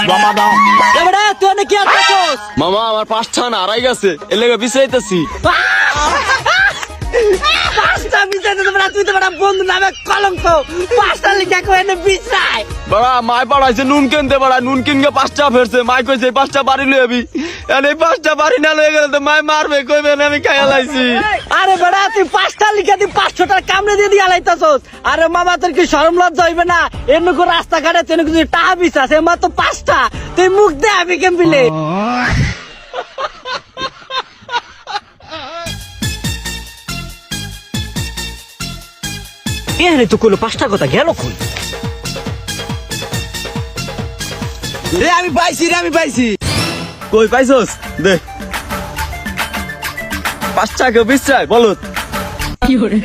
জমা দাও। এবারে তুই অনেক কি আছিস? মামা আমার 5টা না হারাই গেছে, এর লেগে বিচাইতেছি। পাঁচটা বিচাইতে তোমরা, তুই তো বড় বন্ধু নামে কলঙ্ক। পাঁচটা লিখে কো এনে বিচাই। বড়া মাই পাড়াইছে নুন কিনতে, বড়া নুন কিনকে 5টা ফেরছে। মাই কইছে 5টা বাড়ি লই আবি, আর এই 5টা বাড়ি না লয়ে গেলে তো মাই মারবে, কইবে না আমি খাইয়া লাইছি। আরে বেড়া তুই 5টা লিখে দি 500 টাকা কামড়ে দিয়ে দিয়া লাইতাছস। আরে মামা তোর কি শরম লজ্জা হইবে না? এনুকো রাস্তাঘাটে তেন কিছু টাকা বিচাস, এমা তো 5টা, তুই মুখ দে আমি কেমবিলে। এরে তো কইলো 5টা কথা গেল কই? রে আমি পাইছি। কই পাইছস? দে 5 টাকা বিচাই বলত। কি হরে